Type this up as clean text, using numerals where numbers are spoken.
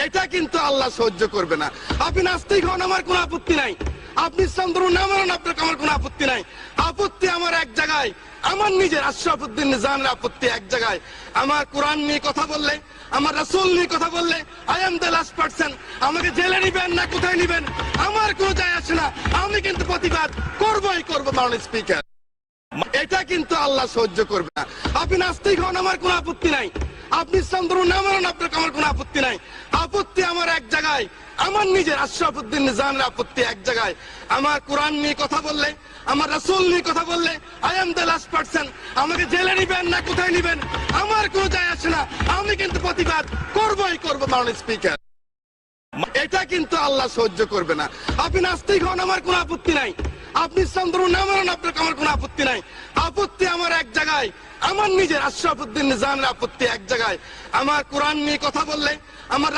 এটা কিন্তু আল্লাহ সহ্য করবে না। আপনি নাস্তিক হন, আমার কোনো আপত্তি নাই। আপনি ইসলাম ধর্ম না মানেন, আপনার আমার কোনো আপত্তি নাই। আপত্তি আমার এক জায়গায়, আমার নিজের আশরাফুদ্দিন নিজামের আপত্তি এক জায়গায়। আমার কোরআন নিয়ে কথা বললে, আমার রাসূল নিয়ে কথা বললে, I am the last person. আমাকে জেলে নিবেন না কোথায় নিবেন আমার কোনো যায় আসে না। আমি কিন্তু প্রতিবাদ করবই করব, মাননীয় স্পিকার। এটা কিন্তু আল্লাহ সহ্য করবে না। আপনি নাস্তিক হন, আমার কোনো আপত্তি নাই। আপনি ইসলাম ধর্ম না মানেন, আপনার আমার কোনো আপত্তি নাই। আপত্তি আমার এক জায়গায়, আমার নিজের আশরাফুদ্দিন নিজামের আপত্তি এক জায়গায়। আমার কোরআন নিয়ে কথা বললে, আমার রাসূল নিয়ে কথা বললে, I am the last person. আমাকে জেলে নিবেন না কোথায় নিবেন আমার কোনো যায় আসে না। আমি কিন্তু প্রতিবাদ করবই করব, মাননীয় স্পিকার। এটা কিন্তু আল্লাহ সহ্য করবে না। আপনি নাস্তিক হন, আমার কোনো আপত্তি নাই। আপনি ইসলাম ধর্ম না মানেন, আপনার আমার কোনো আপত্তি নাই। আপত্তি আমার এক জায়গায়, আমার নিজের আশরাফুদ্দিন নিজামের আপত্তি এক জায়গায়। আমার কোরআন নিয়ে কথা বললে, আমার